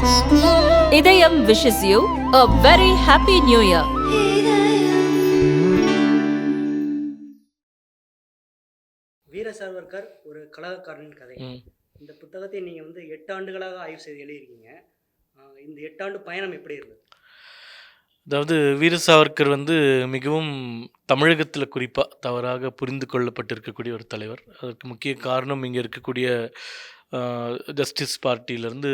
இதயம் wishes you a very happy new year. வீர சாவர்கர் ஒரு கலகக்காரனின் கதை. இந்த புத்தகத்தை நீங்கள் 8 ஆண்டுகளாக ஆய்வு செய்து எழுதியிருக்கீங்க. இந்த 8 ஆண்டு பயணம் எப்படி இருந்தது? அதாவது வீர சாவர்கர் மிகவும் தமிழகத்தில் குறிப்பாக தவறாக புரிந்து கொள்ளப்பட்டிருக்கக்கூடிய ஒரு தலைவர். அதற்கு முக்கிய காரணம் இங்கே இருக்கக்கூடிய ஜஸ்டிஸ் பார்ட்டியிலேருந்து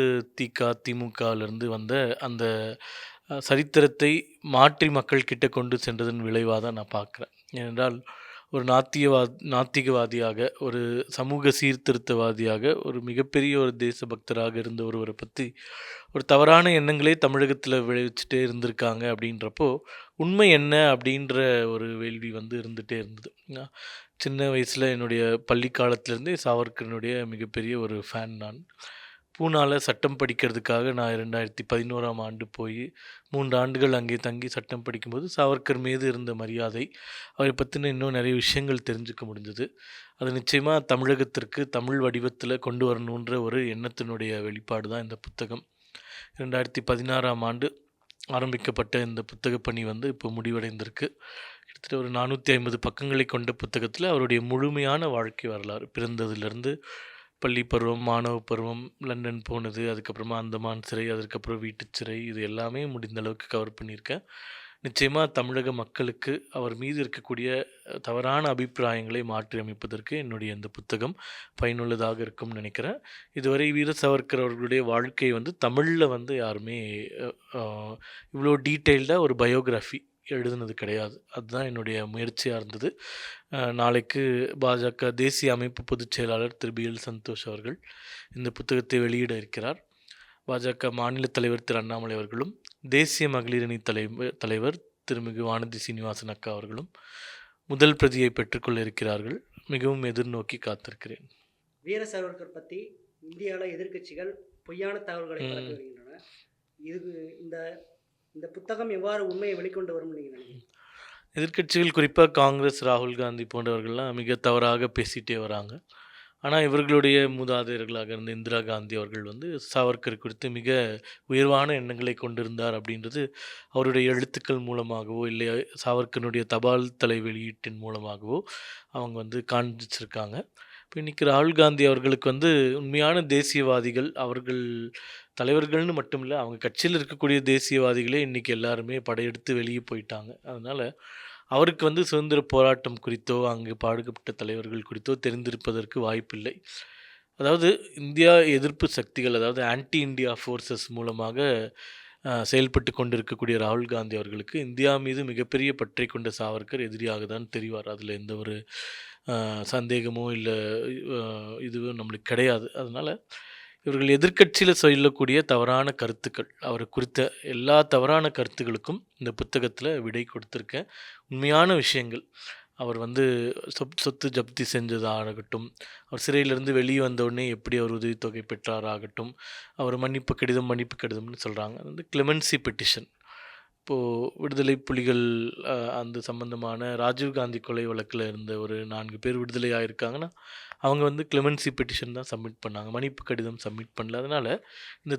திமுகவிலேருந்து வந்த அந்த சரித்திரத்தை மாற்றி மக்கள் கிட்ட கொண்டு சென்றதன் விளைவாக தான் நான் பார்க்குறேன். ஏனென்றால் ஒரு நாத்திகவாதியாக, ஒரு சமூக சீர்திருத்தவாதியாக, ஒரு மிகப்பெரிய ஒரு தேசபக்தராக இருந்த ஒருவரை பற்றி ஒரு தவறான எண்ணங்களே தமிழகத்தில் விளைவிச்சுட்டே இருந்திருக்காங்க. அப்படின்றப்போ உண்மை என்ன அப்படின்ற ஒரு வேள்வி இருந்துகிட்டே இருந்தது. சின்ன வயசில் என்னுடைய பள்ளி காலத்திலேருந்தே சாவர்கரனுடைய மிகப்பெரிய ஒரு ஃபேன் நான். பூனாவில் சட்டம் படிக்கிறதுக்காக நான் 2011ஆம் ஆண்டு போய் 3 ஆண்டுகள் அங்கே தங்கி சட்டம் படிக்கும்போது சாவர்கர் மீது இருந்த மரியாதை, அவரை பற்றின இன்னும் நிறைய விஷயங்கள் தெரிஞ்சுக்க முடிஞ்சது. அது நிச்சயமாக தமிழகத்திற்கு தமிழ் வடிவத்தில் கொண்டு வரணுன்ற ஒரு எண்ணத்தினுடைய வெளிப்பாடு தான் இந்த புத்தகம். 2016ஆம் ஆண்டு ஆரம்பிக்கப்பட்ட இந்த புத்தக பணி இப்போ முடிவடைந்திருக்கு. கிட்டத்தட்ட ஒரு 450 பக்கங்களை கொண்ட புத்தகத்தில் அவருடைய முழுமையான வாழ்க்கை வரலாறு, பிறந்ததுலேருந்து பள்ளி பருவம், மாணவ பருவம், லண்டன் போனது, அதுக்கப்புறமா அந்தமான் சிறை, அதுக்கப்புறம் வீட்டு சிறை, இது எல்லாமே முடிந்த அளவுக்கு கவர் பண்ணியிருக்கேன். நிச்சயமாக தமிழக மக்களுக்கு அவர் மீது இருக்கக்கூடிய தவறான அபிப்பிராயங்களை மாற்றி அமைப்பதற்கு என்னுடைய இந்த புத்தகம் பயனுள்ளதாக இருக்கும்னு நினைக்கிறேன். இதுவரை வீர சாவர்கர் அவர்களுடைய வாழ்க்கை தமிழில் யாருமே இவ்வளோ டீட்டெயில்டாக ஒரு பயோகிராஃபி எழுதுனது கிடையாது. அதுதான் என்னுடைய முயற்சியாக இருந்தது. நாளைக்கு பாஜக தேசிய அமைப்பு பொதுச் செயலாளர் திரு பி.எல். சந்தோஷ் அவர்கள் இந்த புத்தகத்தை வெளியிட இருக்கிறார். பாஜக மாநில தலைவர் திரு அண்ணாமலை அவர்களும், தேசிய மகளிர் அணி தலைவர் திருமிகு வானதி சீனிவாசன் அக்கா அவர்களும் முதல் பிரதியை பெற்றுக்கொள்ள இருக்கிறார்கள். மிகவும் எதிர்நோக்கி காத்திருக்கிறேன். வீர சாவர்கர் பற்றி இந்தியாவில் எதிர்க்கட்சிகள் பொய்யான தகவல்களை பரப்பி வருகின்றன. இதுக்கு இந்த புத்தகம் எவ்வாறு உண்மையை வெளிக்கொண்டு வரும் நீங்கள் நினைக்கிறீங்க? எதிர்க்கட்சிகள் குறிப்பாக காங்கிரஸ், ராகுல் காந்தி போன்றவர்கள்லாம் மிக தவறாக பேசிகிட்டே வராங்க. ஆனால் இவர்களுடைய மூதாதையர்களாக இருந்த இந்திரா காந்தி அவர்கள் சாவர்கர் குறித்து மிக உயர்வான எண்ணங்களை கொண்டிருந்தார் அப்படின்றது அவருடைய எழுத்துக்கள் மூலமாகவோ இல்லை சாவர்கனுடைய தபால் தலை வெளியீட்டின் மூலமாகவோ அவங்க காண்பிச்சிருக்காங்க. இப்போ இன்றைக்கி ராகுல் காந்தி அவர்களுக்கு உண்மையான தேசியவாதிகள், அவர்கள் தலைவர்கள்னு மட்டும் இல்லை, அவங்க கட்சியில் இருக்கக்கூடிய தேசியவாதிகளே இன்றைக்கி எல்லாருமே படையெடுத்து வெளியே போயிட்டாங்க. அதனால் அவருக்கு சுதந்திர போராட்டம் குறித்தோ அங்கு பாடுபட்ட தலைவர்கள் குறித்தோ தெரிந்திருப்பதற்கு வாய்ப்பில்லை. அதாவது இந்தியா எதிர்ப்பு சக்திகள், அதாவது ஆன்டி இந்தியா ஃபோர்ஸஸ் மூலமாக செயல்பட்டு கொண்டிருக்கக்கூடிய ராகுல் காந்தி அவர்களுக்கு இந்தியா மீது மிகப்பெரிய பற்றை கொண்ட சாவர்கர் எதிரியாக தான் தெரிவார். அதில் எந்த ஒரு சந்தேகமோ இல்லை இதுவும் நம்மளுக்கு கிடையாது. அதனால் இவர்கள் எதிர்க்கட்சியில் சொல்லக்கூடிய தவறான கருத்துக்கள், அவர் குறித்த எல்லா தவறான கருத்துக்களுக்கும் இந்த புத்தகத்தில் விடை கொடுத்துருக்கேன். உண்மையான விஷயங்கள், அவர் சொத்து ஜப்தி செஞ்சதாகட்டும், அவர் சிறையிலேருந்து வெளியே வந்தவுடனே எப்படி அவர் உதவித்தொகை பெற்றாராகட்டும், அவர் மன்னிப்பு கடிதம்னு சொல்கிறாங்க. அது கிளெமென்சி பெட்டிஷன். இப்போது விடுதலை புலிகள் அந்த சம்பந்தமான ராஜீவ்காந்தி கொலை வழக்கில் இருந்த ஒரு 4 பேர் விடுதலையாக இருக்காங்கன்னா அவங்க கிளெமென்சி பெட்டிஷன் தான் சப்மிட் பண்ணாங்க, மன்னிப்பு கடிதம் சப்மிட் பண்ணல. அதனால் இந்த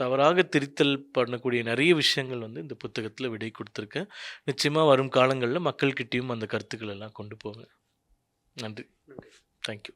தவறாக திரித்தல் பண்ணக்கூடிய நிறைய விஷயங்கள் இந்த புத்தகத்தில் விடை கொடுத்துருக்கேன். நிச்சயமாக வரும் காலங்களில் மக்கள்கிட்டையும் அந்த கருத்துக்கள் எல்லாம் கொண்டு போங்க. நன்றி. தேங்க்யூ.